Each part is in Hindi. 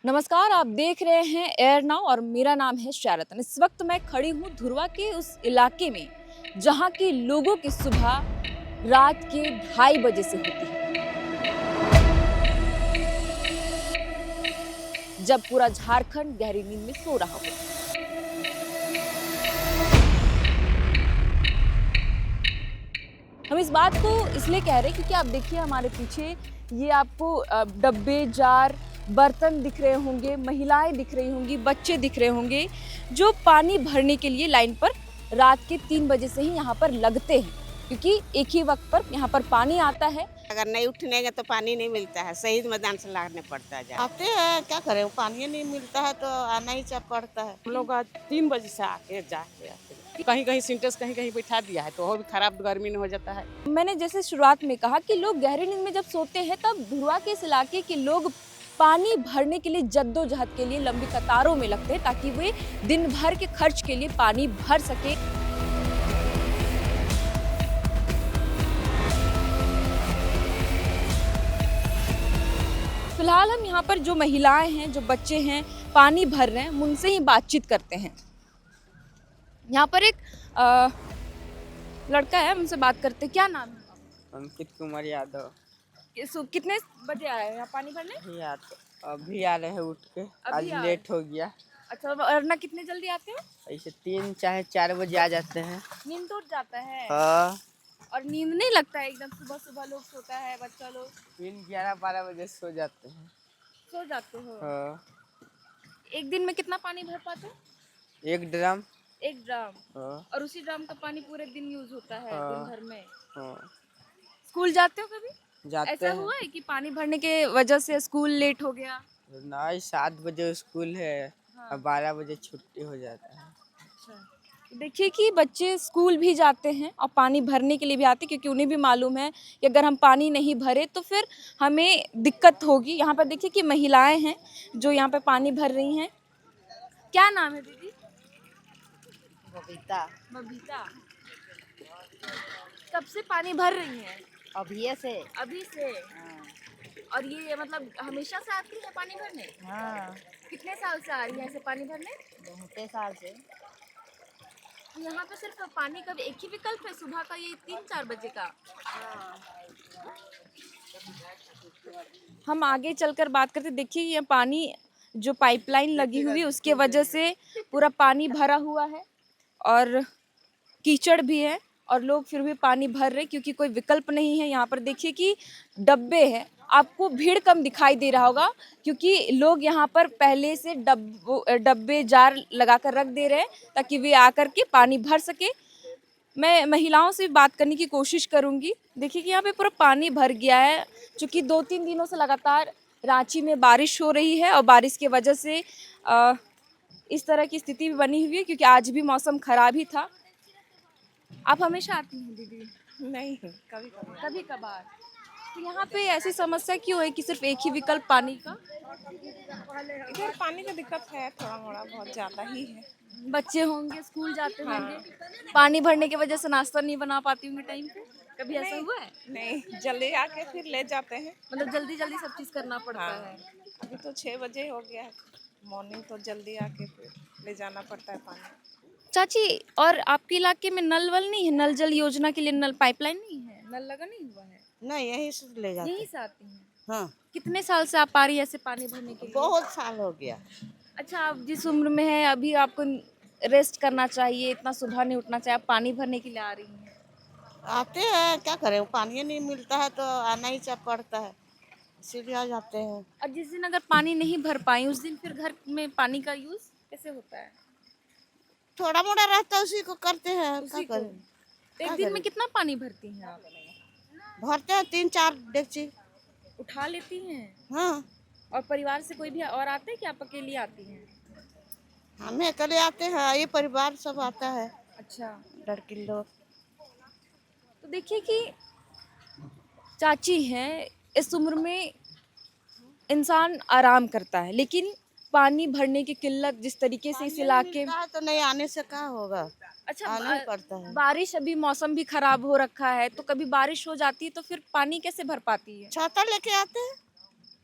नमस्कार, आप देख रहे हैं एयर नाउ और मेरा नाम है शारतन। इस वक्त मैं खड़ी हूँ धुरवा के उस इलाके में जहाँ के लोगों की सुबह रात के 2:30 बजे से होती है, जब पूरा झारखंड गहरी नींद में सो रहा होता है। हम इस बात को इसलिए कह रहे हैं क्योंकि आप देखिए हमारे पीछे ये आपको डब्बे, जार, बर्तन दिख रहे होंगे, महिलाएं दिख रही होंगी, बच्चे दिख रहे होंगे जो पानी भरने के लिए लाइन पर रात के 3 बजे से ही यहाँ पर लगते हैं, क्योंकि एक ही वक्त पर यहाँ पर पानी आता है। अगर नहीं उठनेंगे तो पानी नहीं मिलता है, शहीद मैदान से लाने पड़ता है। आते हैं, क्या करें, पानी नहीं मिलता है तो आना ही पड़ता है। हम लोग आज 3 बजे से आके जाके आते हैं। कहीं कहीं सिंटेक्स कहीं कहीं बैठा दिया है तो और भी खराब गर्मी नहीं हो जाता है। मैंने जैसे शुरुआत में कहा कि लोग गहरी नींद में जब सोते हैं तब धुरवा के इस इलाके के लोग पानी भरने के लिए जद्दोजहद के लिए लंबी कतारों में लगते हैं ताकि वे दिन भर के खर्च के लिए पानी भर सके। फिलहाल हम यहाँ पर जो महिलाएं हैं, जो बच्चे हैं, पानी भर रहे हैं, हम उनसे ही बातचीत करते हैं। यहाँ पर एक लड़का है, हमसे बात करते हैं। क्या नाम है? अंकित कुमार यादव। कितने बजे आए हैं यहाँ पानी भरने? अभी आ रहे हैं उठ के, आज लेट हो गया। अच्छा, वरना कितने जल्दी आते हैं? ऐसे 3 चाहे 4 बजे आ जाते हैं। नींद तो उठ जाता है। हाँ, और नींद नहीं लगता है एकदम? सुबह सुबह लोग सोता है, बच्चा लोग 3 11 12 बजे सो जाते हैं। सो जाते हो? हाँ, एक दिन में कितना पानी भर पाते हो? 1 ड्रम। एक ड्रम। हाँ, और उसी ड्रम का पानी पूरे दिन यूज होता है? हाँ, दिन भर में? हाँ, स्कूल जाते हो कभी? जाते ऐसा हैं। हुआ है कि पानी भरने के वजह से स्कूल लेट हो गया? नहीं, 7 बजे स्कूल है। हाँ। और 12 बजे छुट्टी हो जाता है। देखिए कि बच्चे स्कूल भी जाते हैं और पानी भरने के लिए भी आते हैं, क्योंकि उन्हें भी मालूम है कि अगर हम पानी नहीं भरे तो फिर हमें दिक्कत होगी। यहाँ पर देखिए कि महिलाएं हैं जो यहाँ पे पानी भर रही हैं। क्या नाम है दीदी? बबीता। बबीता। कब से पानी भर रही हैं? अभी से। अभी से? और ये मतलब हमेशा से आती है पानी भरने? हाँ, कितने साल से आ रही है ऐसे पानी भरने? बहुत साल से। यहाँ पे सिर्फ पानी का एक ही विकल्प है सुबह का, ये 3-4 बजे का? हम आगे चलकर बात करते। देखिए ये पानी जो पाइपलाइन लगी हुई है उसके वजह से पूरा पानी भरा हुआ है और कीचड़ भी है, और लोग फिर भी पानी भर रहे क्योंकि कोई विकल्प नहीं है। यहाँ पर देखिए कि डब्बे हैं, आपको भीड़ कम दिखाई दे रहा होगा क्योंकि लोग यहाँ पर पहले से डब्बे जार लगा कर रख दे रहे हैं ताकि वे आकर के पानी भर सके। मैं महिलाओं से बात करने की कोशिश करूँगी। देखिए कि यहाँ पे पूरा पानी भर गया है, चूँकि 2-3 दिनों से लगातार रांची में बारिश हो रही है और बारिश की वजह से इस तरह की स्थिति भी बनी हुई है, क्योंकि आज भी मौसम खराब ही था। आप हमेशा आती हैं दीदी? नहीं, कभी कभी। कभी कभार। तो यहाँ पे ऐसी समस्या क्यों है कि सिर्फ एक ही विकल्प पानी का? इधर पानी का दिक्कत है, थोड़ा मोड़ा बहुत ज़्यादा ही है। बच्चे होंगे, स्कूल जाते होंगे, पानी भरने की वजह से नाश्ता नहीं बना पाती होंगी टाइम पे? कभी ऐसा हुआ है? नहीं, जल्दी आके फिर ले जाते हैं। मतलब जल्दी जल्दी सब चीज़ करना पड़ता हाँ। है। अभी तो 6 बजे हो गया है, मॉर्निंग तो जल्दी आके फिर ले जाना पड़ता है पानी। चाची, और आपके इलाके में नल वल नहीं है? नल जल योजना के लिए नल पाइपलाइन नहीं है? नल लगा नहीं हुआ है? नहीं, यही से ले जाते यहीं हैं। से आती हैं? हाँ, कितने साल से आप आ रही है ऐसे पानी भरने के लिए? बहुत साल हो गया। अच्छा, आप जिस उम्र में है अभी आपको रेस्ट करना चाहिए, इतना सुबह नहीं उठना चाहिए, आप पानी भरने के लिए आ रही हैं। आते हैं, क्या करें, पानी नहीं मिलता है तो आना ही पड़ता है, इसीलिए आ जाते हैं। और जिस दिन अगर पानी नहीं भर पाई उस दिन फिर घर में पानी का यूज कैसे होता है? थोड़ा मोड़ा रहता है उसी को करते हैं, क्या उसी को? करें। तो एक दिन में कितना पानी भरती हैं आप? भरते हैं 3-4 डेगची। उठा लेती हैं? हाँ, और परिवार से कोई भी और आते हैं कि आप अकेली आती हैं? हमें अकेले आते हैं, ये परिवार सब आता है, अच्छा। लड़की लोग। तो देखिए कि चाची हैं, इस उम्र में इंसान आराम करता है, लेकिन पानी भरने की किल्लत जिस तरीके से इस इलाके में। तो नहीं आने से क्या होगा, अच्छा, आना ही पड़ता है। बारिश, अभी मौसम भी खराब हो रखा है तो कभी बारिश हो जाती है तो फिर पानी कैसे भर पाती है? छाता लेके आते हैं।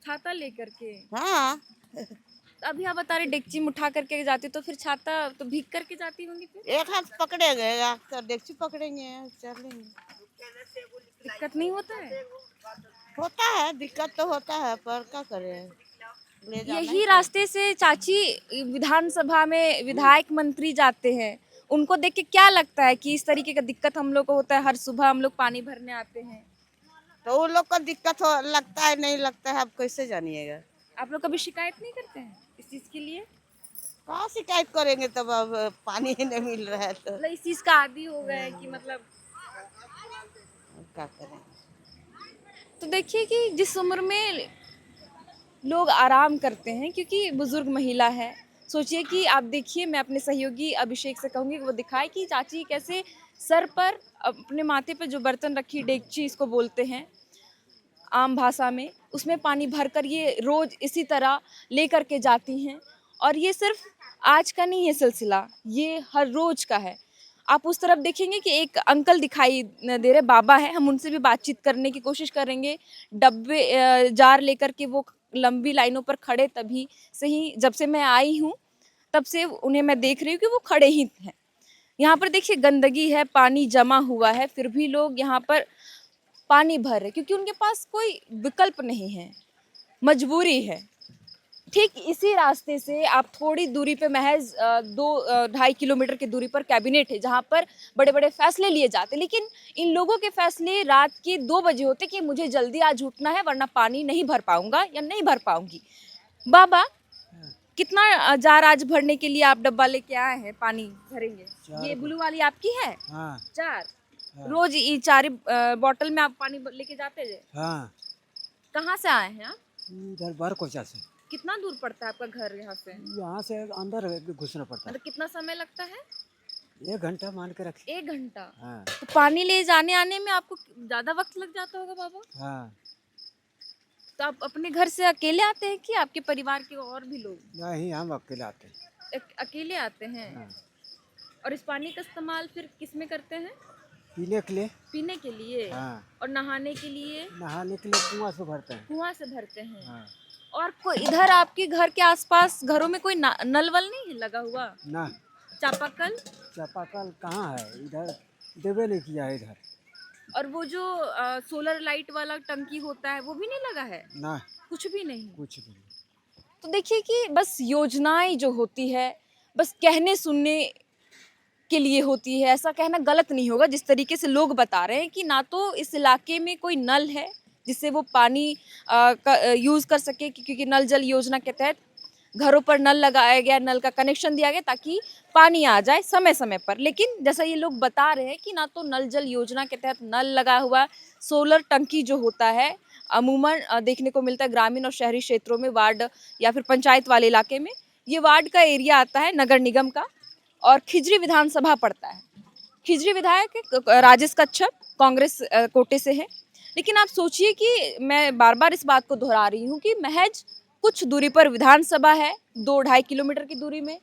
छाता लेकर के? हाँ, अभी आप बता रहे डेगची में उठा करके जाती तो फिर छाता तो भीग करके जाती होंगी फिर एक हाथ पकड़ेंगे तो डेगची पकड़ेंगे चलेंगे। दिक्कत नहीं होता है। होता है, दिक्कत तो होता है, पर क्या करें, ले जाना ही यही रास्ते से चाची विधानसभा में विधायक मंत्री जाते हैं, उनको देख के क्या लगता है कि इस तरीके का दिक्कत हम लोग को होता है? हर सुबह हम लोग पानी भरने आते हैं। तो उन लोग को दिक्कत हो लगता है नहीं लगता है, आप कैसे जानिएगा। आप लोग कभी शिकायत नहीं करते हैं इस चीज के लिए? कहाँ शिकायत करेंगे, तब अब पानी ही नहीं मिल रहा है तो मतलब इस चीज का आदी हो गए कि मतलब क्या करें। तो देखिए कि जिस उम्र में लोग आराम करते हैं क्योंकि बुजुर्ग महिला है, सोचिए कि आप देखिए, मैं अपने सहयोगी अभिषेक से कहूँगी कि वो दिखाए कि चाची कैसे सर पर अपने माथे पे जो बर्तन रखी डेगची इसको बोलते हैं आम भाषा में, उसमें पानी भर कर ये रोज इसी तरह लेकर के जाती हैं। और ये सिर्फ आज का नहीं है सिलसिला, ये हर रोज का है। आप उस तरफ देखेंगे कि एक अंकल दिखाई दे रहे, बाबा है, हम उनसे भी बातचीत करने की कोशिश करेंगे। डब्बे जार लेकर के वो लंबी लाइनों पर खड़े तभी से ही, जब से मैं आई हूँ तब से उन्हें मैं देख रही हूँ कि वो खड़े ही हैं। यहाँ पर देखिए गंदगी है, पानी जमा हुआ है, फिर भी लोग यहाँ पर पानी भर रहे क्योंकि उनके पास कोई विकल्प नहीं है, मजबूरी है। ठीक इसी रास्ते से आप थोड़ी दूरी पे महज 2-2.5 किलोमीटर की दूरी पर कैबिनेट है, जहाँ पर बड़े बड़े फैसले लिए जाते, लेकिन इन लोगों के फैसले रात के 2 बजे होते कि मुझे जल्दी आज उठना है वरना पानी नहीं भर पाऊंगा या नहीं भर पाऊंगी। बाबा, कितना जार आज भरने के लिए आप डब्बा लेके आए हैं? पानी भरेंगे? ये ब्लू वाली आपकी है? हाँ 4 हाँ। रोज ये 4 बॉटल में आप पानी लेके जाते हैं? हाँ, कहाँ से आए हैं आप? इधर बारकोचा से। कितना दूर पड़ता है आपका घर यहाँ से? यहाँ से अंदर घुसना पड़ता मतलब कितना समय लगता है? है, 1 घंटा मान के रखिए। 1 घंटा? हाँ तो पानी ले जाने आने में आपको ज्यादा वक्त लग जाता होगा बाबा? हाँ, तो आप अपने घर से अकेले आते हैं कि आपके परिवार के और भी लोग? नहीं हम अकेले आते हैं। अकेले आते हैं? हाँ। और इस पानी का इस्तेमाल फिर किस में करते हैं? पीने के लिए। पीने के लिए? हाँ, और नहाने के लिए? नहाने के लिए कुआं से भरते हैं। कुआं से भरते हैं? हाँ। और कोई इधर आपके घर के आसपास घरों में कोई नल वल नहीं है लगा हुआ? ना, चापाकल? चापाकल कहाँ है, इधर देवे नहीं किया है इधर। और वो जो सोलर लाइट वाला टंकी होता है वो भी नहीं लगा है? ना, कुछ भी नहीं? कुछ भी नहीं। तो देखिए कि बस योजनाएं जो होती है बस कहने सुनने के लिए होती है, ऐसा कहना गलत नहीं होगा। जिस तरीके से लोग बता रहे हैं कि ना तो इस इलाके में कोई नल है जिससे वो पानी यूज़ कर सके, क्योंकि नल जल योजना के तहत घरों पर नल लगाया गया, नल का कनेक्शन दिया गया ताकि पानी आ जाए समय समय पर। लेकिन जैसा ये लोग बता रहे हैं कि ना तो नल जल योजना के तहत नल लगा हुआ, सोलर टंकी जो होता है अमूमन देखने को मिलता है ग्रामीण और शहरी क्षेत्रों में, वार्ड या फिर पंचायत वाले इलाके में। ये वार्ड का एरिया आता है नगर निगम का, और खिजरी विधानसभा पड़ता है। खिजरी विधायक राजेश कच्छप कांग्रेस कोटे से है। लेकिन आप सोचिए कि मैं बार बार इस बात को दोहरा रही हूँ कि महज कुछ दूरी पर विधानसभा है, 2-2.5 किलोमीटर की दूरी में,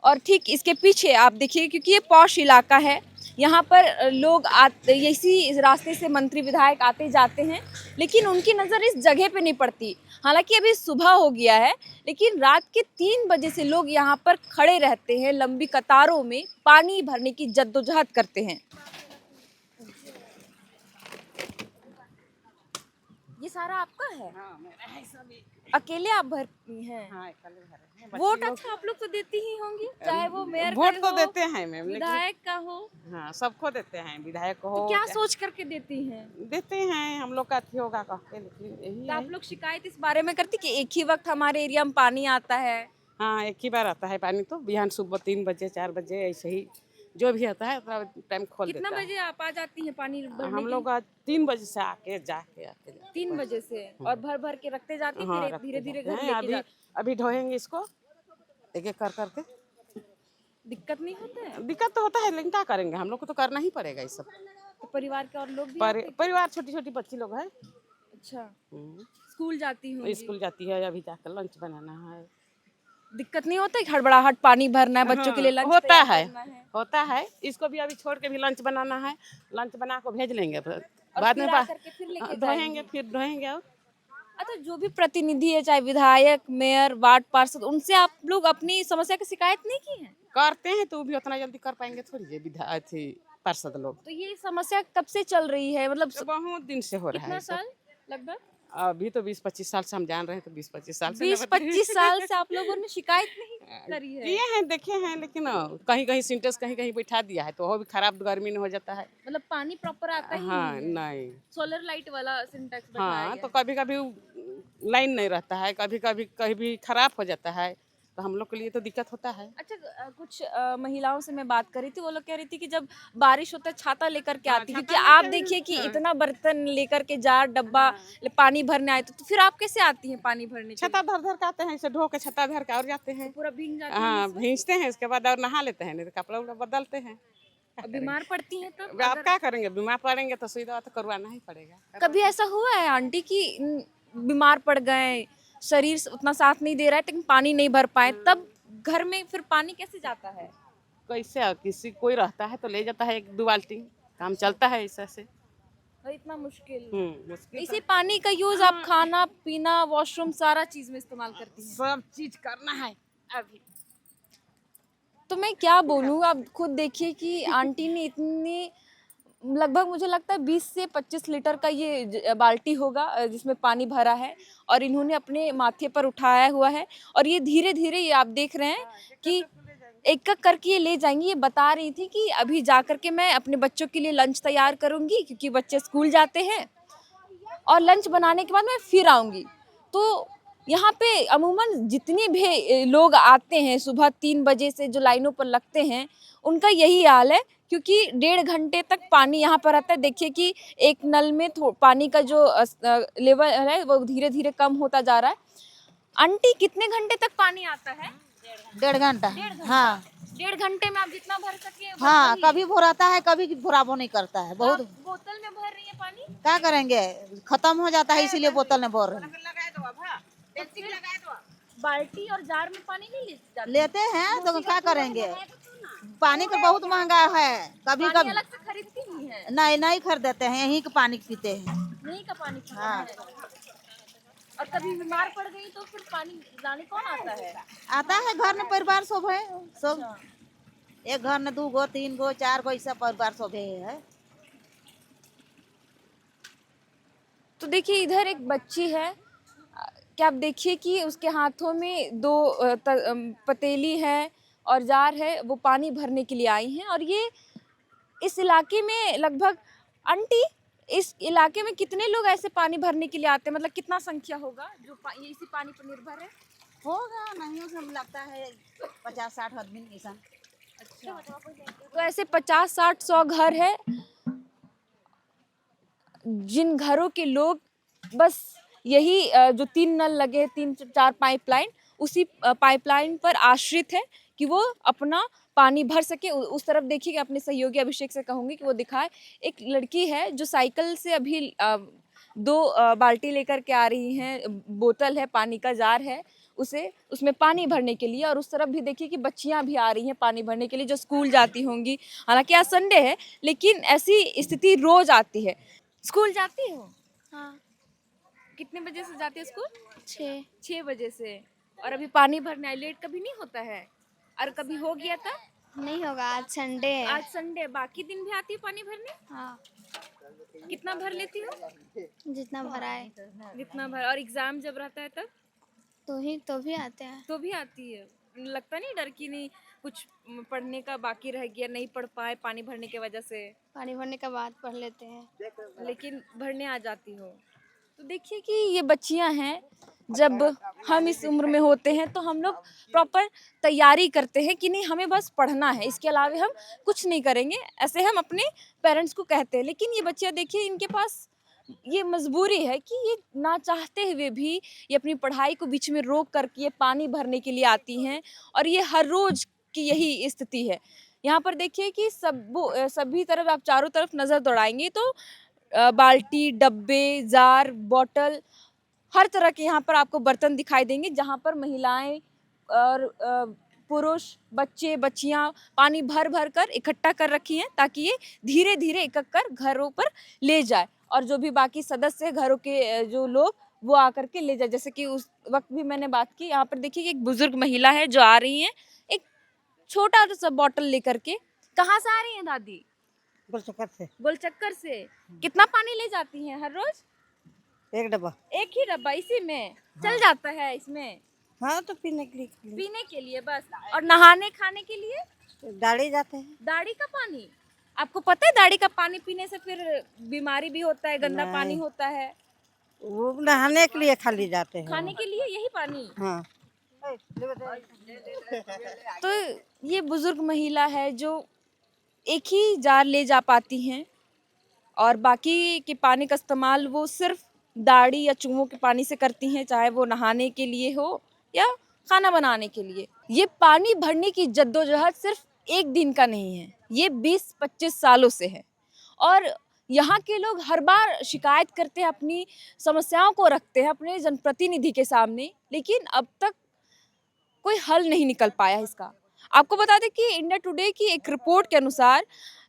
और ठीक इसके पीछे आप देखिए, क्योंकि ये पॉश इलाका है, यहाँ पर लोग इसी रास्ते से मंत्री विधायक आते जाते हैं, लेकिन उनकी नज़र इस जगह पे नहीं पड़ती। हालांकि अभी सुबह हो गया है, लेकिन रात के 3 बजे से लोग यहाँ पर खड़े रहते हैं, लंबी कतारों में पानी भरने की जद्दोजहद करते हैं। ये सारा आपका है? हाँ, मेरा है सभी। अकेले आप भरती हैं? हाँ, कल भरे हैं। वोट अच्छा आप लोग तो देती ही होंगी, चाहे वो मेयर का वोट तो हो, देते हैं मैम, लेकिन विधायक का हो, हाँ सबको देते हैं, विधायक को तो हो क्या चाहे- सोच करके देती हैं? देते हैं हम लोग का अथी होगा कह के, लेकिन यही तो है। आप लोग शिकायत इस बारे में करती कि एक ही वक्त हमारे एरिया में पानी आता है? हाँ, एक ही बार आता है पानी, तो बिहान सुबह 3 बजे 4 बजे ऐसे ही जो भी आता है उतना टाइम खोल कितना देता है। बजे आप आ जाती हैं पानी भरने हम के लोग 3 बजे से आके जाके आते हैं। 3 बजे से? और भर भर के रखते जाती, हाँ, फिर रखते धीरे धीरे जाते घर हैं। लेके अभी जाती? अभी ढोएंगे इसको एक एक कर करके। दिक्कत नहीं होता है? दिक्कत तो होता है, लेकिन क्या करेंगे, हम लोग को तो करना ही पड़ेगा ये सब। तो परिवार के और लोग भी आते हैं? परिवार छोटी छोटी बच्ची लोग है, अच्छा, स्कूल जाती हूँ? स्कूल जाती है, अभी जाकर लंच बनाना है। दिक्कत नहीं होता है? हड़बड़ाहट, पानी भरना है, बच्चों के लिए लंच होता तैयार है, करना है। होता है। इसको भी अभी छोड़ के भी लंच बनाना है, लंच बना को भेज लेंगे, और बाद फिर में आकर के फिर लेके धोएंगे, जाएंगे। फिर धोएंगे और अच्छा, जो भी प्रतिनिधि है, चाहे विधायक, मेयर, वार्ड पार्षद, उनसे आप लोग अपनी समस्या की शिकायत नहीं की है? करते हैं तो वो भी उतना जल्दी कर पाएंगे थोड़ी ये विधा थी पार्षद लोग। तो ये समस्या कब से चल रही है, मतलब तो बहुत दिन से हो रहा है कितना ये सब। साल लगभग? अभी तो 20-25 साल से हम जान रहे हैं, तो 20-25 साल से 20-25 साल से आप लोगों ने शिकायत नहीं करी है? किए हैं, देखे हैं, लेकिन कहीं कहीं सिंटेक्स कहीं कहीं बैठा दिया है तो वो भी खराब गर्मी में हो जाता है। मतलब पानी प्रॉपर आता ही हाँ नहीं है? नहीं। सोलर लाइट वाला सिंटेक्स बैठाया हाँ गया तो है। कभी कभी लाइन नहीं रहता है, कभी कभी कभी खराब हो जाता है, तो हम लोग के लिए तो दिक्कत होता है। अच्छा, कुछ महिलाओं से मैं बात करी थी, वो लोग कह रही थी कि जब बारिश होता है छाता लेकर के हाँ, आती, छाता क्योंकि लेके आप देखिए कि इतना बर्तन लेकर के जार डब्बा पानी भरने आए, तो फिर आप कैसे आती हैं पानी भरने के छत्ता धर धर के आते हैं, इसे ढो के छत्ता धर के और जाते हैं। लिए? पूरा भीग जाती हैं हाँ इसमें? भींचते हैं, इसके बाद और नहा लेते हैं, नहीं तो कपड़ा उपड़ा बदलते हैं। और बीमार पड़ती हैं तो अब आप क्या करेंगे, बीमार पड़ेंगे तो सुई दवा तो करवाना ही पड़ेगा। कभी ऐसा हुआ है आंटी कि बीमार पड़ गए, शरीर उतना साथ नहीं दे रहा है, लेकिन पानी नहीं भर पाए, तब घर में फिर पानी कैसे जाता है? कैसे किसी कोई रहता है तो ले जाता है 1-2 बाल्टी, काम चलता है ऐसे से। और इतना मुश्किल। मुश्किल इसी पानी का यूज आप खाना पीना वॉशरूम सारा चीज में इस्तेमाल करती हैं? सब चीज करना है अभी। तो मैं क्या बोलूँ, आप खुद देखिए कि आंटी ने इतनी, लगभग मुझे लगता है 20 से 25 लीटर का ये बाल्टी होगा जिसमें पानी भरा है, और इन्होंने अपने माथे पर उठाया हुआ है, और ये धीरे धीरे, ये आप देख रहे हैं कि एक एक करके ये ले जाएंगी। ये बता रही थी कि अभी जा कर के मैं अपने बच्चों के लिए लंच तैयार करूंगी, क्योंकि बच्चे स्कूल जाते हैं, और लंच बनाने के बाद मैं फिर आऊंगी। तो यहाँ पे अमूमन जितने भी लोग आते हैं सुबह 3 बजे से जो लाइनों पर लगते हैं, उनका यही हाल है, क्योंकि 1.5 घंटे तक पानी यहाँ पर आता है। देखिए कि एक नल में पानी का जो लेवल है वो धीरे धीरे कम होता जा रहा है। आंटी, कितने घंटे तक पानी आता है? 1.5 घंटा। हाँ 1.5 घंटे में आप जितना भर सके हाँ, भर कभी भराता है, कभी भराबो नहीं करता है। बहुत आप बोतल में भर रही है पानी? क्या करेंगे, खत्म हो जाता है, इसीलिए बोतल में भर रहे हैं। बाल्टी और जार में पानी नहीं ले जाते? लेते हैं तो क्या करेंगे, पानी का बहुत महंगा है। कभी पानी कभी अलग से खरीदती नहीं है? नहीं नहीं खरीदते हैं, यहीं का पानी पीते हैं। नहीं का पानी पीते हाँ। हैं। और कभी बीमार पड़ गई तो फिर पानी लाने कौन आता है? आता है घर में परिवार सब है, सब एक घर में 2 गो 3 गो 4 गो ऐसा परिवार सब है। तो देखिए, इधर एक बच्ची है, क्या आप देखिए कि उसके हाथों में 2 पतीली है और जार है, वो पानी भरने के लिए आई हैं। और ये इस इलाके में लगभग, आंटी, इस इलाके में कितने लोग ऐसे पानी भरने के लिए आते हैं, मतलब कितना संख्या होगा जो ये इसी पानी पर निर्भर है? होगा नहीं, सब लगता है 50-60 आदमी ऐसा। तो ऐसे 50-60-100 घर है, जिन घरों के लोग बस यही जो 3 नल लगे, 3-4 पाइपलाइन, उसी पाइपलाइन पर आश्रित है कि वो अपना पानी भर सके। उस तरफ देखिए कि अपने सहयोगी अभिषेक से कहूँगी कि वो दिखाए। एक लड़की है जो साइकिल से अभी 2 बाल्टी लेकर के आ रही हैं, बोतल है, पानी का जार है, उसमें पानी भरने के लिए। और उस तरफ भी देखिए कि बच्चियां भी आ रही हैं पानी भरने के लिए, जो स्कूल जाती होंगी। हालांकि आज संडे है, लेकिन ऐसी स्थिति रोज आती है। स्कूल जाती हो? हाँ कितने बजे से जाती है स्कूल? 6 बजे से। और अभी पानी भरने आई, लेट कभी नहीं होता है? और कभी हो गया था? नहीं होगा, आज संडे है। आज संडे, बाकी दिन भी आती है पानी भरने? हाँ कितना भर लेती हो? जितना भरा है जितना भर। और एग्जाम जब रहता है तब तो भी आते हैं। तो भी आती है? लगता नहीं डर की, नहीं कुछ पढ़ने का बाकी रह गया, नहीं पढ़ पाए पानी भरने की वजह से, पानी भरने के बाद पढ़ लेते हैं। लेकिन भरने आ जाती हो? तो देखिए कि ये बच्चियां हैं, जब हम इस उम्र में होते हैं तो हम लोग प्रॉपर तैयारी करते हैं कि नहीं, हमें बस पढ़ना है, इसके अलावा हम कुछ नहीं करेंगे, ऐसे हम अपने पेरेंट्स को कहते हैं। लेकिन ये बच्चियां देखिए, इनके पास ये मजबूरी है कि ये ना चाहते हुए भी ये अपनी पढ़ाई को बीच में रोक करके ये पानी भरने के लिए आती हैं। और ये हर रोज की यही स्थिति है। यहाँ पर देखिए कि सभी तरफ आप चारों तरफ नज़र दौड़ाएंगे तो बाल्टी, डब्बे, जार, बॉटल, हर तरह के यहाँ पर आपको बर्तन दिखाई देंगे, जहाँ पर महिलाएं और पुरुष, बच्चे, बच्चियाँ पानी भर भर कर इकट्ठा कर रखी हैं, ताकि ये धीरे धीरे एक एक कर घरों पर ले जाए। और जो भी बाकी सदस्य घरों के जो लोग, वो आकर के ले जाए। जैसे कि उस वक्त भी मैंने बात की, यहाँ पर देखिए कि एक बुजुर्ग महिला है जो आ रही है एक छोटा सा बॉटल लेकर के। कहाँ से आ रही हैं दादी? गोलचक्कर से गोलचक्कर से। कितना पानी ले जाती हैं हर रोज? एक डब्बा। एक ही डब्बा इसी में चल जाता है इसमें? हाँ तो पीने के लिए पीने के लिए बस, और नहाने खाने के लिए दाढ़ी जाते हैं। दाढ़ी का पानी? आपको पता है दाढ़ी का पानी पीने से फिर बीमारी भी होता है, गंदा पानी होता है। वो नहाने के लिए खाली जाते हैं। खाने के लिए यही पानी? हाँ। तो ये बुजुर्ग महिला है जो एक ही जार ले जा पाती हैं और बाकी के पानी का इस्तेमाल वो सिर्फ दाढ़ी या चूहों के पानी से करती हैं, चाहे वो नहाने के लिए हो या खाना बनाने के लिए। ये पानी भरने की जद्दोजहद सिर्फ एक दिन का नहीं है, ये 20-25 सालों से है और यहाँ के लोग हर बार शिकायत करते हैं, अपनी समस्याओं को रखते हैं अपने जनप्रतिनिधि के सामने, लेकिन अब तक कोई हल नहीं निकल पाया इसका। आपको बता दें कि इंडिया टुडे की एक रिपोर्ट के अनुसार,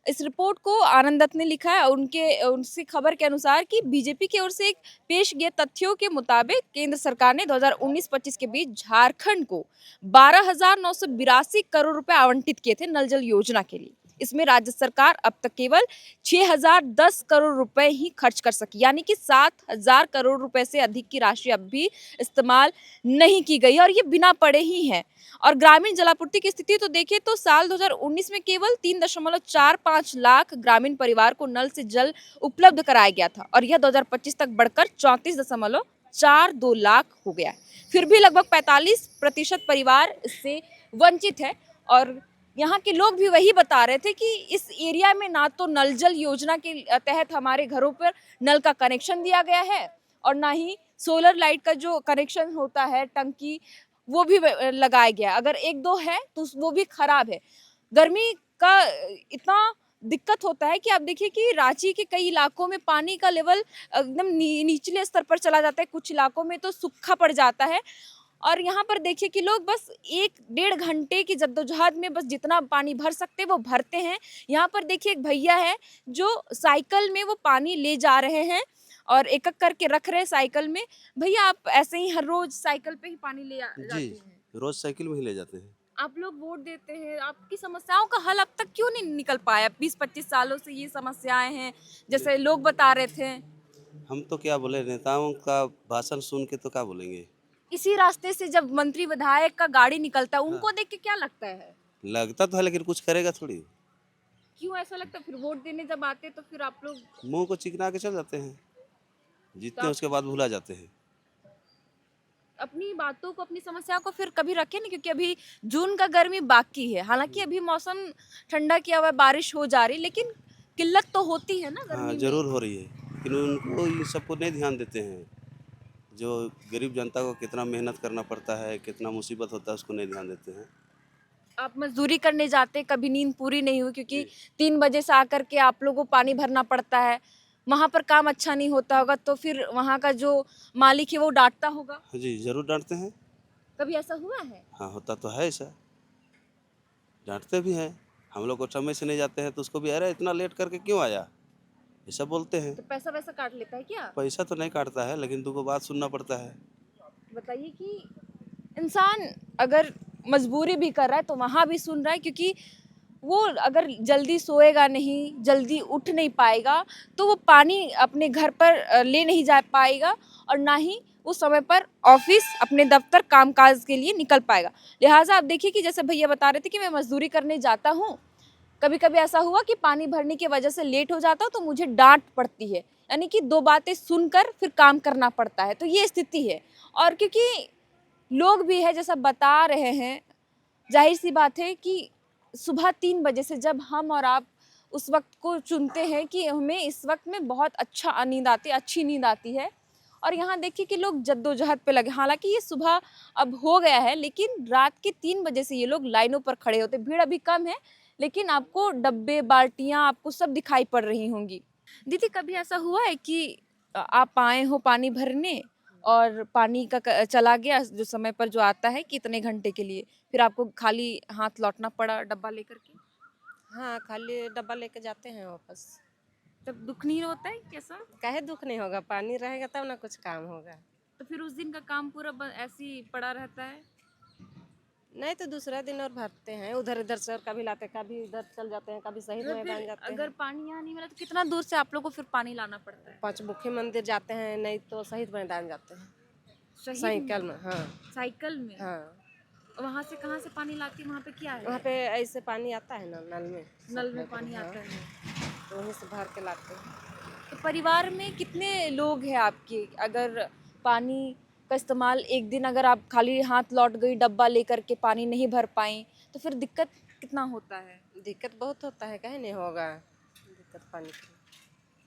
इस रिपोर्ट को आनंद दत्त ने लिखा है, उनसे खबर के अनुसार कि बीजेपी की ओर से एक पेश किए तथ्यों के मुताबिक केंद्र सरकार ने 2019-25 के बीच झारखंड को 12,982 करोड़ रुपए आवंटित किए थे नल जल योजना के लिए। इसमें राज्य सरकार अब तक केवल 6,010 करोड़ रुपए ही खर्च कर सकी, यानी कि 7,000 करोड़ रुपए से अधिक की राशि अब भी इस्तेमाल नहीं की गई और ये बिना पड़े ही है। और ग्रामीण जलापूर्ति की स्थिति तो देखें तो साल 2019 में केवल 3.45 लाख ग्रामीण परिवार को नल से जल उपलब्ध कराया गया था और यह 2025 तक बढ़कर 34.42 लाख हो गया है। फिर भी लगभग 45% परिवार इससे वंचित है और यहाँ के लोग भी वही बता रहे थे कि इस एरिया में ना तो नल जल योजना के तहत हमारे घरों पर नल का कनेक्शन दिया गया है और ना ही सोलर लाइट का जो कनेक्शन होता है, टंकी, वो भी लगाया गया। अगर एक दो है तो वो भी खराब है। गर्मी का इतना दिक्कत होता है कि आप देखिए कि रांची के कई इलाकों में पानी का लेवल एकदम निचले स्तर पर चला जाता है, कुछ इलाकों में तो सूखा पड़ जाता है और यहाँ पर देखिए कि लोग बस 1-1.5 घंटे की जद्दोजहद में बस जितना पानी भर सकते वो भरते हैं। यहाँ पर देखिए एक भैया है जो साइकिल में वो पानी ले जा रहे हैं और एक-एक करके रख रहे हैं साइकिल में। भैया आप ऐसे ही हर रोज साइकिल पे ही पानी ले जाते जी, हैं? रोज साइकिल में ही ले जाते हैं। आप लोग वोट देते हैं, आपकी समस्याओं का हल अब तक क्यों नहीं निकल पाया? 20-25 सालों से ये समस्याएं हैं, जैसे लोग बता रहे थे। हम तो क्या बोले, नेताओं का भाषण सुन के तो क्या बोलेंगे। इसी रास्ते से जब मंत्री विधायक का गाड़ी निकलता है, उनको देख के क्या लगता है? लगता तो है लेकिन कुछ करेगा थोड़ी। क्यों ऐसा लगता है? फिर वोट देने जब आते तो फिर आप लोग मुंह को चिकना के चल जाते हैं, जीतते हैं उसके बाद भुला जाते हैं। अपनी बातों को, अपनी समस्या को फिर कभी रखें नहीं, क्योंकि अभी जून का गर्मी बाकी है। हालांकि अभी मौसम ठंडा किया हुआ है, बारिश हो जा रही, लेकिन किल्लत तो होती है ना गर्मी हाँ में। जरूर हो रही है, लेकिन उनको इन सबको नहीं ध्यान देते हैं। जो गरीब जनता को कितना मेहनत करना पड़ता है, कितना मुसीबत होता है, उसको नहीं ध्यान देते हैं। आप मजदूरी करने जाते, कभी नींद पूरी नहीं हुई क्योंकि 3 बजे से आकर के आप लोगों को पानी भरना पड़ता है, वहाँ पर काम अच्छा नहीं होता होगा तो फिर वहाँ का जो मालिक है वो डांटता होगा। हाँ जी, जरूर डांटते हैं। कभी ऐसा हुआ है? हाँ होता तो है ऐसा, डांटते भी हैं। हम लोग को समय से नहीं जाते हैं तो उसको भी, अरे इतना लेट करके क्यों आया, ऐसा बोलते हैं। तो पैसा वैसा काट लेता है क्या? पैसा तो नहीं काटता है लेकिन तुमको बात सुनना पड़ता है। बताइए कि इंसान अगर मजबूरी भी कर रहा है तो वहाँ भी सुन रहा है, क्योंकि वो अगर जल्दी सोएगा नहीं, जल्दी उठ नहीं पाएगा तो वो पानी अपने घर पर ले नहीं जा पाएगा और ना ही वो समय पर ऑफिस, अपने दफ्तर, कामकाज के लिए निकल पाएगा। लिहाजा आप देखिए कि जैसे भैया बता रहे थे कि मैं मजदूरी करने जाता हूँ, कभी कभी ऐसा हुआ कि पानी भरने की वजह से लेट हो जाता तो मुझे डांट पड़ती है, यानी कि 2 बातें सुनकर फिर काम करना पड़ता है। तो ये स्थिति है और क्योंकि लोग भी है जैसा बता रहे हैं, जाहिर सी बात है कि सुबह 3 बजे से जब हम और आप उस वक्त को चुनते हैं कि हमें इस वक्त में बहुत अच्छी नींद आती है और यहाँ देखिए कि लोग जद्दोजहद पे लगे। हालांकि ये सुबह अब हो गया है, लेकिन रात के 3 बजे से ये लोग लाइनों पर खड़े होते। भीड़ अभी कम है लेकिन आपको डब्बे, बाल्टियाँ आपको सब दिखाई पड़ रही होंगी। दीदी कभी ऐसा हुआ है कि आप आए हो पानी भरने और पानी का चला गया जो समय पर जो आता है कि इतने घंटे के लिए, फिर आपको खाली हाथ लौटना पड़ा डब्बा लेकर के? हाँ, खाली डब्बा लेके जाते हैं वापस। तब दुख नहीं होता है? कैसा? काहे दुख नहीं होगा, पानी रहेगा तब ना कुछ काम होगा। तो फिर उस दिन का काम पूरा ऐसे ही पड़ा रहता है। नहीं तो दूसरा दिन और भरते हैं, उधर इधर से, और कभी लाते कभी इधर चल जाते हैं, कभी शहीद अगर मैदान फिर जाते अगर हैं, पानी यहाँ नहीं मिला तो कितना दूर से आप लोग को फिर पानी लाना पड़ता है? पंचमुखी मंदिर जाते हैं, नहीं तो शहीद मैदान जाते हैं शहीद साइकिल में। हाँ साइकिल में? हाँ, वहाँ से कहाँ से पानी लाती है? वहाँ पे क्या वहाँ है? पे ऐसे पानी आता है ना नल में, नल में सप्लाई पानी हाँ, आता है। तो वहीं से भर के लाते हैं। तो परिवार में कितने लोग हैं आपके? अगर पानी का इस्तेमाल एक दिन अगर आप खाली हाथ लौट गई डब्बा लेकर के पानी नहीं भर पाई तो फिर दिक्कत कितना होता है? दिक्कत बहुत होता है, कहीं नहीं होगा दिक्कत पानी की।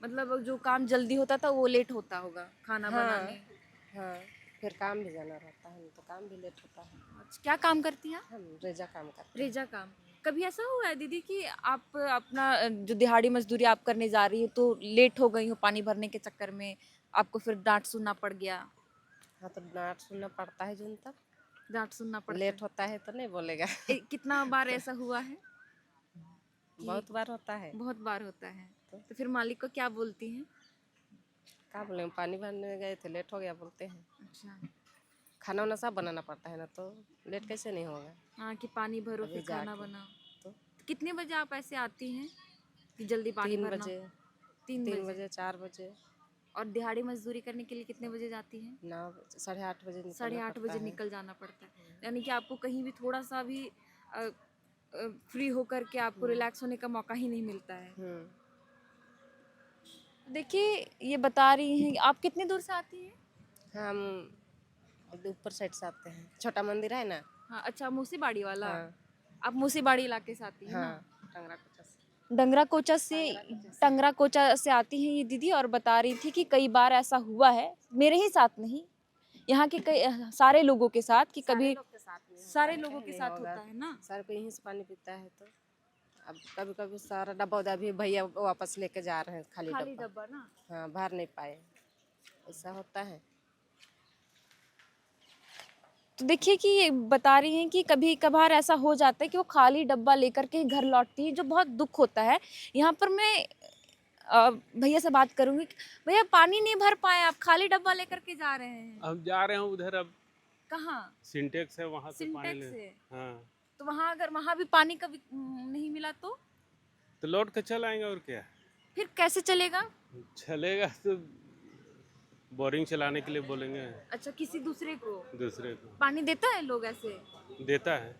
मतलब जो काम जल्दी होता था वो लेट होता होगा, खाना हाँ, बनाने। हाँ, फिर काम भी जाना रहता है, तो काम भी लेट होता है। अच्छा, क्या काम करती हैं? हम रेजा काम करते हैं। रेजा काम। कभी ऐसा हुआ है दीदी कि आप अपना जो दिहाड़ी मजदूरी आप करने जा रही हो तो लेट हो गई हो पानी भरने के चक्कर में, आपको फिर डांट सुनना पड़ गया? हाँ, तो डांट सुनना पड़ता है जून तक, डांट सुनना पड़ता लेट होता है तो नहीं बोलेगा। कितना बार ऐसा हुआ है? बहुत बार होता है। बहुत बार होता है। तो फिर मालिक को क्या बोलती हैं? क्या बोले, पानी भरने गए थे लेट हो गया बोलते हैं। अच्छा। खाना वाना सब बनाना पड़ता है ना, तो लेट कैसे नहीं होगा। हाँ, कि पानी भरो अभी फिर खाना जाके बनाओ। तो कितने बजे आप ऐसे आती हैं कि जल्दी पानी 3 भरना? बजे, 3 3 बजे। बजे 4 बजे, और दिहाड़ी मजदूरी करने के लिए कितने बजे जाती हैं? 9 बजे, 8:30 बजे निकलना 8:30 पड़ता बजे है। निकल जाना पड़ता है। यानी कि आपको कहीं भी थोड़ा सा भी फ्री होकर के आपको रिलैक्स होने का मौका ही नहीं मिलता है। देखिए ये बता रही हैं, आप कितनी दूर से आती हैं? हम ऊपर साइड से आते हैं, छोटा मंदिर है ना। हाँ, अच्छा, मूसीबाड़ी वाला। हाँ, आप मूसीबाड़ी इलाके से आती हैं ना? हाँ, टंगरा कोचा से। टंगरा कोचा से आती हैं ये दीदी, और बता रही थी कि कई बार ऐसा हुआ है, मेरे ही साथ नहीं, यहाँ के कई सारे लोगों के साथ, कि कभी सारे लोगों के साथ होता है ना। सारे को यहीं से पानी पीता है, तो अब कभी कभी सारा डब्बा उधर भी भैया वापस लेके जा रहे हैं, खाली डब्बा। डब्बा ना। हाँ, भर नहीं पाए, ऐसा होता है। तो देखिए कि ये बता रही हैं कि कभी कभार ऐसा हो जाता है कि वो खाली डब्बा लेकर के घर लौटती है, जो बहुत दुख होता है। यहाँ पर मैं भैया से बात करूंगी। भैया, पानी नहीं भर पाए, आप खाली डब्बा लेकर के जा रहे हैं? हम जा रहे हैं उधर, अब कहाँ? सिंटेक्स है वहाँ से पानी सिंटेक्स ले। से? हाँ, तो वहाँ अगर वहाँ भी पानी कभी नहीं मिला तो लौट के चल आएंगे, और क्या फिर कैसे चलेगा? चलेगा, तो बोरिंग चलाने के लिए बोलेंगे अच्छा, किसी दूसरे को दूसरे को। पानी देता है लोग ऐसे? देता है।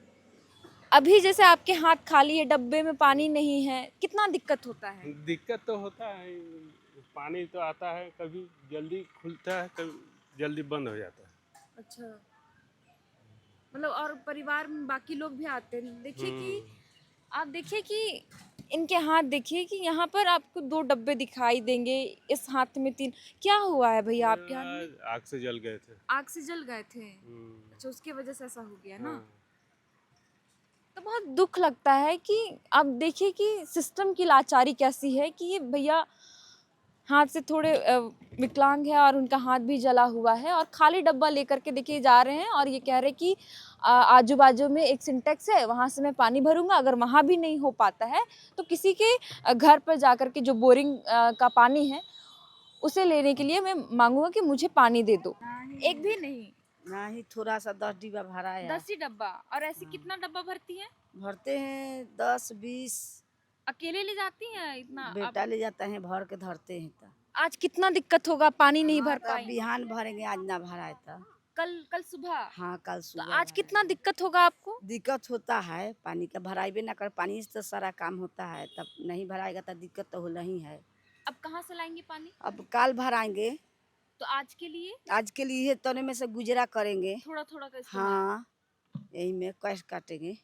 अभी जैसे आपके हाथ खाली है, डब्बे में पानी नहीं है, कितना दिक्कत होता है? दिक्कत तो होता है, पानी तो आता है, कभी जल्दी खुलता है, कभी जल्दी बंद हो जाता है। अच्छा, मतलब और परिवार में बाकी लोग भी आते हैं। देखिए कि आप देखिए कि इनके हाथ देखिए कि यहाँ पर आपको 2 डब्बे दिखाई देंगे, इस हाथ में 3। क्या हुआ है भैया आपके हाथ में? आग से जल गए थे। आग से जल गए थे? अच्छा, उसके वजह से ऐसा हो गया ना। हाँ। तो बहुत दुख लगता है कि आप देखिए कि सिस्टम की लाचारी कैसी है कि ये भैया हाथ से थोड़े विकलांग है और उनका हाथ भी जला हुआ है, और खाली डब्बा लेकर के देखिए जा रहे हैं, और ये कह रहे कि आजू बाजू में एक सिंटेक्स है, वहाँ से मैं पानी भरूंगा। अगर वहाँ भी नहीं हो पाता है तो किसी के घर पर जाकर के जो बोरिंग का पानी है उसे लेने के लिए मैं मांगूंगा कि मुझे पानी दे दो। एक भी नहीं? ना ही थोड़ा सा 10 डिब्बा भरा है। 10 ही डब्बा? और ऐसे कितना डब्बा भरती है? भरते हैं 10-20। अकेले ले जाती हैं इतना? बेटा ले जाता है, भर के धरते हैं। तो आज कितना दिक्कत होगा, पानी नहीं भर तो पाई? बिहान भरेंगे, आज ना भरा है तो कल सुबह? हाँ, कल तो सुबह। आज कितना दिक्कत होगा आपको? दिक्कत होता है, पानी का भराइबे ना कर, पानी से तो सारा काम होता है, तब नहीं भराएगा तो दिक्कत तो होना ही है। अब कहाँ से लाएंगे पानी? अब कल भराएंगे, तो आज के लिए आज के लिए तने में से गुजरा करेंगे। थोड़ा थोड़ा का इस्तेमाल। हाँ, यही में कैश काटेंगे।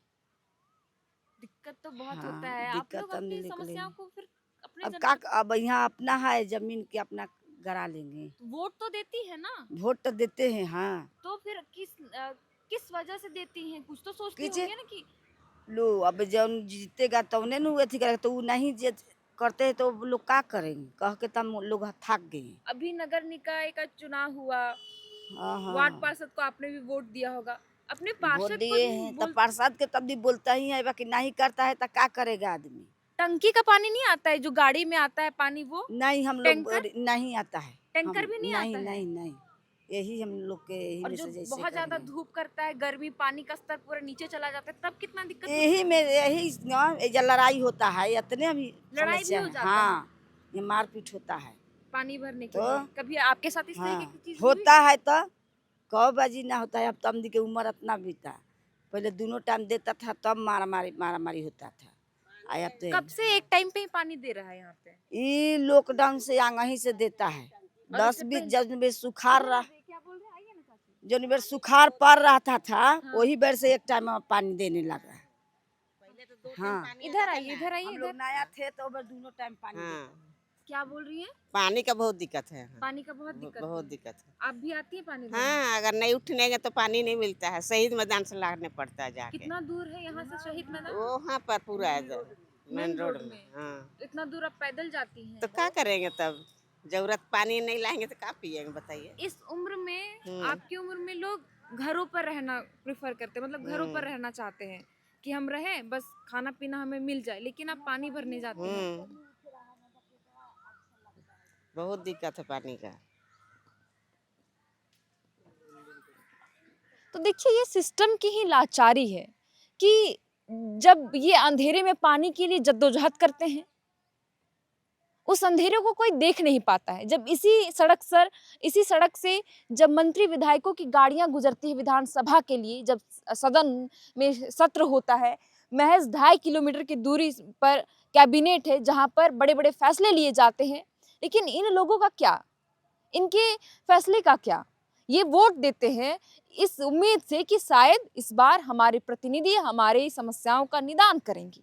दिक्कत तो बहुत हाँ, होता है। आप दिक्कत लोग तो अपनी निकलेगी। समस्याओं को फिर अपने अब जनता का, अब यहाँ अपना है जमीन के, अपना गरा लेंगे। वोट तो देती है ना, वोट तो देते हैं। हाँ, तो फिर किस वजह से देती हैं? कुछ तो सोचती कीजिए। होंगे ना कि लो अब जब जीतेगा तवने नु अथी करेगा, तो वो नहीं जीत करते हैं तो लोग क्या करेंगे, कह के तब लोग थक गए। अभी नगर निकाय का चुनाव हुआ, हाँ, वार्ड पार्षद को आपने भी वोट दिया होगा, अपने वोट पार्षद को दिए हैं तो पार्षद के तब भी बोलता ही है, बाकी नहीं करता है तो क्या करेगा आदमी। टंकी का पानी नहीं आता है जो गाड़ी में आता है पानी, वो नहीं, हम लोग टैंकर? नहीं आता है। टैंकर हम- भी नहीं नहीं, आता है? नहीं नहीं। यही हम लोग के यही और में जो से जैसे बहुत ज्यादा करेंगे। धूप करता है, गर्मी, पानी का स्तर पूरा नीचे चला जाता है, तब कितना दिक्कत होती यही में यही ये लड़ाई होता है, इतने भी लड़ाई भी समस्या हो है। जाता हाँ, ये मारपीट होता है, है पानी भरने के तो लिए? कभी आपके साथ इस हाँ तरीके की चीज हुई? होता है तो कौ बाजी ना होता है। अब तो हमदी के उम्र इतना बीता, पहले दोनों टाइम देता था तब मारा मारी होता था। अब तो कब से एक टाइम पे ही पानी दे रहा है यहाँ पे? ये लॉकडाउन से आंगही से देता है। और 10 इससे 20 पहले? जब बेर सुखार रहा, क्या बोल रहे हैं? आइए ना चाची। जो बेर सुखार पड़ रहा था वही बेर से एक टाइम में पानी देने लगा। हाँ, इधर आइए, इधर आइए, हम लोग इधर। नया थे तो बेर दोनों टाइम पानी हाँ देता। क्या बोल रही हैं? पानी का बहुत दिक्कत है यहाँ। पानी का बहुत दिक्कत बहुत है। दिक्कत है। आप भी आती है पानी भरने? हाँ, अगर नहीं उठनेंगे तो पानी नहीं मिलता है, शहीद मैदान से लाने पड़ता है जाके। कितना दूर है यहाँ से शहीद मैदान? वहाँ पर पूरा है मेन रोड रोड में। हाँ, इतना दूर आप पैदल जाती हैं? तो क्या करेंगे तब? जरूरत पानी नहीं लाएंगे तो क्या पिएंगे बताइए। इस उम्र में, आपकी उम्र में लोग घरों पर रहना प्रेफर करते हैं, मतलब घरों पर रहना चाहते हैं कि हम रहें, बस खाना पीना हमें मिल जाए, लेकिन आप पानी भरने जाते हैं। बहुत दिक्कत है पानी का। तो देखिए, ये सिस्टम की ही लाचारी है कि जब ये अंधेरे में पानी के लिए जद्दोजहद करते हैं, उस अंधेरे को कोई देख नहीं पाता है। जब इसी सड़क से जब मंत्री विधायकों की गाड़ियां गुजरती है विधानसभा के लिए, जब सदन में सत्र होता है, महज 2.5 किलोमीटर की दूरी पर कैबिनेट है जहां पर बड़े बड़े फैसले लिए जाते हैं, लेकिन इन लोगों का क्या, इनके फैसले का क्या? ये वोट देते हैं इस उम्मीद से कि शायद इस बार हमारे प्रतिनिधि हमारी समस्याओं का निदान करेंगी,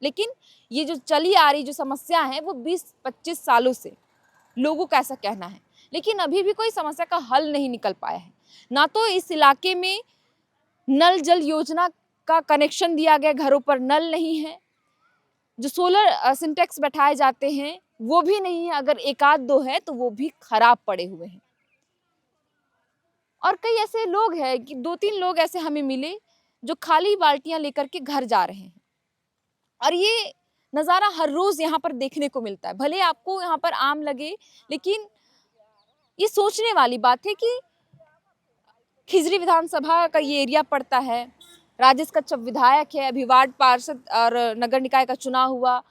लेकिन ये जो चली आ रही जो समस्या है वो 20-25 सालों से लोगों का ऐसा कहना है, लेकिन अभी भी कोई समस्या का हल नहीं निकल पाया है। ना तो इस इलाके में नल जल योजना का कनेक्शन दिया गया, घरों पर नल नहीं है, जो सोलर सिंटेक्स बैठाए जाते हैं वो भी नहीं है, अगर एक आध दो है तो वो भी खराब पड़े हुए हैं। और कई ऐसे लोग हैं कि 2-3 लोग ऐसे हमें मिले जो खाली बाल्टियां लेकर के घर जा रहे हैं, और ये नज़ारा हर रोज यहाँ पर देखने को मिलता है। भले आपको यहाँ पर आम लगे, लेकिन ये सोचने वाली बात है कि खिजरी विधानसभा का ये एरिया पड़ता है, राजेश कच्छप विधायक है, अभी वार्ड पार्षद और नगर निकाय का चुनाव हुआ,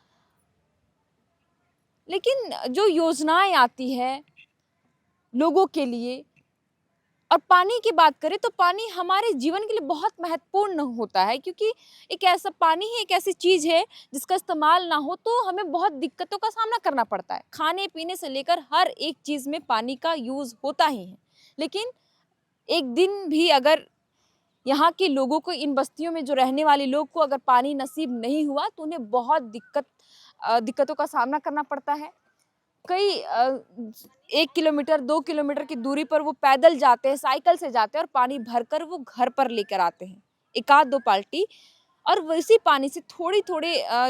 लेकिन जो योजनाएं आती है लोगों के लिए, और पानी की बात करें तो पानी हमारे जीवन के लिए बहुत महत्वपूर्ण होता है, क्योंकि एक ऐसा पानी है, एक ऐसी चीज़ है जिसका इस्तेमाल ना हो तो हमें बहुत दिक्कतों का सामना करना पड़ता है। खाने पीने से लेकर हर एक चीज़ में पानी का यूज़ होता ही है, लेकिन एक दिन भी अगर यहाँ के लोगों को, इन बस्तियों में जो रहने वाले लोग को अगर पानी नसीब नहीं हुआ तो उन्हें बहुत दिक्कतों का सामना करना पड़ता है। कई 1 किलोमीटर 2 किलोमीटर की दूरी पर वो पैदल जाते हैं, साइकिल से जाते हैं, और पानी भरकर वो घर पर लेकर आते हैं, एक आध दो बाल्टी, और वैसी पानी से थोड़े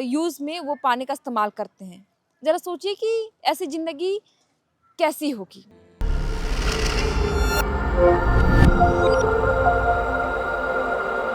यूज़ में वो पानी का इस्तेमाल करते हैं। ज़रा सोचिए कि ऐसी ज़िंदगी कैसी होगी।